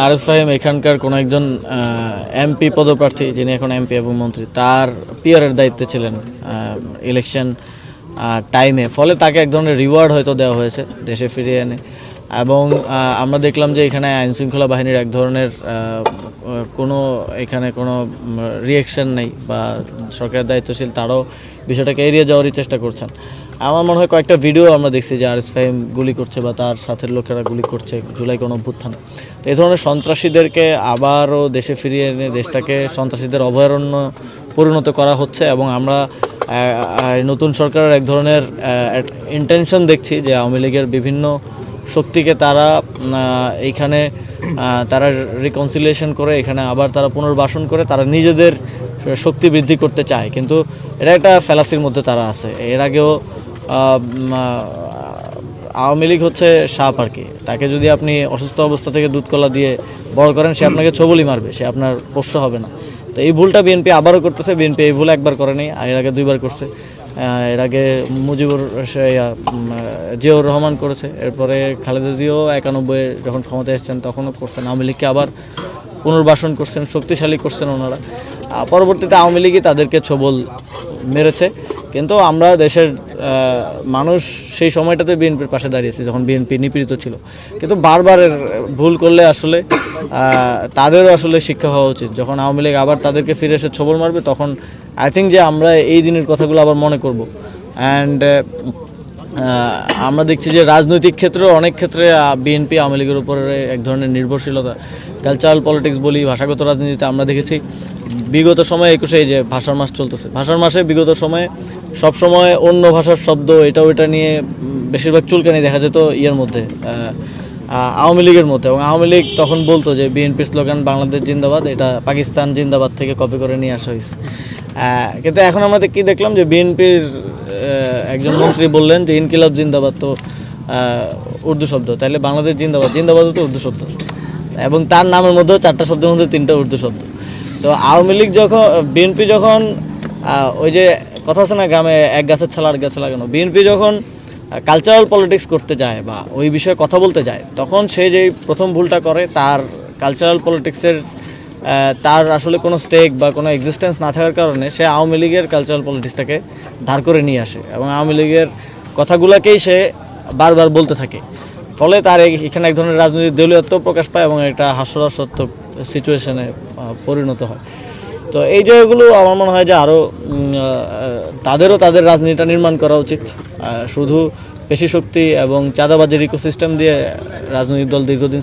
RS Fahim এখানকার কোনো একজন এমপি পদপ্রার্থী, যিনি এখন এমপি এবং মন্ত্রী, তার পিআরের দায়িত্বে ছিলেন ইলেকশন টাইমে, ফলে তাকে এক ধরনের রিওয়ার্ড হয়তো দেওয়া হয়েছে দেশে ফিরিয়ে এনে। এবং আমরা দেখলাম যে এখানে আইনশৃঙ্খলা বাহিনীর এক ধরনের এখানে কোনো রিয়াকশন নেই, বা সরকারের দায়িত্বশীল তারাও বিষয়টাকে এড়িয়ে যাওয়ারই চেষ্টা করছেন। আমার মনে হয় কয়েকটা ভিডিও আমরা দেখছি যে আরএস ফাহিম গুলি করছে বা তার সাথের লোকেরা গুলি করছে জুলাই গণঅভ্যুত্থানে। তো এই ধরনের সন্ত্রাসীদেরকে আবারও দেশে ফিরিয়ে এনে দেশটাকে সন্ত্রাসীদের অভয়ারণ্য পরিণত করা হচ্ছে। এবং আমরা নতুন সরকারের এক ধরনের ইন্টেনশন দেখছি যে আওয়ামী লীগের বিভিন্ন শক্তিকে তারা এইখানে তারা রিকনসিলিয়েশন করে এখানে আবার তারা পুনর্বাসন করে তারা নিজেদের শক্তি বৃদ্ধি করতে চায়, কিন্তু এটা একটা ফ্যালাসির মধ্যে তারা আছে। এর আগেও আওয়ামী লীগ হচ্ছে সাপ আর কি, তাকে যদি আপনি অসুস্থ অবস্থা থেকে দুধ কলা দিয়ে বড় করেন, সে আপনাকে ছবলই মারবে, সে আপনার পোষ্য হবে না। তো এই ভুলটা বিএনপি আবারও করতেছে। বিএনপি এই ভুল একবার করে নেই, এর আগে 2বার করছে। এর আগে জিয়াউর রহমান করেছে, এরপরে খালেদা জিয়াও 91 যখন ক্ষমতায় এসেছেন তখনও করছেন। আওয়ামী লীগকে আবার পুনর্বাসন করছেন, শক্তিশালী করছেন ওনারা। পরবর্তীতে আওয়ামী লীগই তাদেরকে ছবল মেরেছে। কিন্তু আমরা দেশের মানুষ সেই সময়টাতে বিএনপির পাশে দাঁড়িয়েছে যখন বিএনপি নিপীড়িত ছিল। কিন্তু বারবার ভুল করলে আসলে তাদেরও আসলে শিক্ষা হওয়া উচিত। যখন আওয়ামী লীগ আবার তাদেরকে ফিরে এসে ছবল মারবে, তখন আই থিঙ্ক যে আমরা এই দিনের কথাগুলো আবার মনে করব। অ্যান্ড আমরা দেখছি যে রাজনৈতিক ক্ষেত্রেও অনেক ক্ষেত্রে বিএনপি আওয়ামী লীগের উপরে এক ধরনের নির্ভরশীলতা, কালচারাল পলিটিক্স বলি, ভাষাগত রাজনীতিতে আমরা দেখেছি বিগত সময়ে 21-এ যে ভাষার মাস চলতেছে, ভাষার মাসে বিগত সময়ে সবসময় অন্য ভাষার শব্দ এটা ওইটা নিয়ে বেশিরভাগ চুলকানি দেখা যেত ইয়ের মধ্যে, আওয়ামী লীগের মধ্যে। এবং আওয়ামী লীগ তখন বলতো যে বিএনপির স্লোগান বাংলাদেশ জিন্দাবাদ, এটা পাকিস্তান জিন্দাবাদ থেকে কপি করে নিয়ে আসা হয়েছে। কিন্তু এখন আমাদের কি দেখলাম যে বিএনপির একজন মন্ত্রী বললেন যে ইনকিলাব জিন্দাবাদ তো উর্দু শব্দ, তাহলে বাংলাদেশ জিন্দাবাদ, জিন্দাবাদও তো উর্দু শব্দ, এবং তার নামের মধ্যেও 4টা শব্দের মধ্যে 3টা উর্দু শব্দ। তো আওয়ামী লীগ যখন বিএনপি যখন ওই যে কথা আছে না গ্রামে এক গাছের ছালা আর গাছে লাগানো, বিএনপি যখন কালচারাল পলিটিক্স করতে যায় বা ওই বিষয়ে কথা বলতে যায়, তখন সে যেই প্রথম ভুলটা করে, তার কালচারাল পলিটিক্সের তার আসলে কোনো স্টেক বা কোনো এক্সিস্টেন্স না থাকার কারণে সে আওয়ামী লীগের কালচারাল পলিটিক্সটাকে ধার করে নিয়ে আসে এবং আওয়ামী লীগের কথাগুলোকেই সে বারবার বলতে থাকে। ফলে তার এখানে এক ধরনের রাজনৈতিক দলীয়ত্ব প্রকাশ পায় এবং একটা হাস্যরসাত্মক সিচুয়েশনে পরিণত হয়। তো এই জায়গাগুলো আমার মনে হয় যে আরও তাদেরও তাদের রাজনীতিটা নির্মাণ করা উচিত। শুধু পেশি শক্তি এবং চাঁদাবাজির ইকোসিস্টেম দিয়ে রাজনৈতিক দল দীর্ঘদিন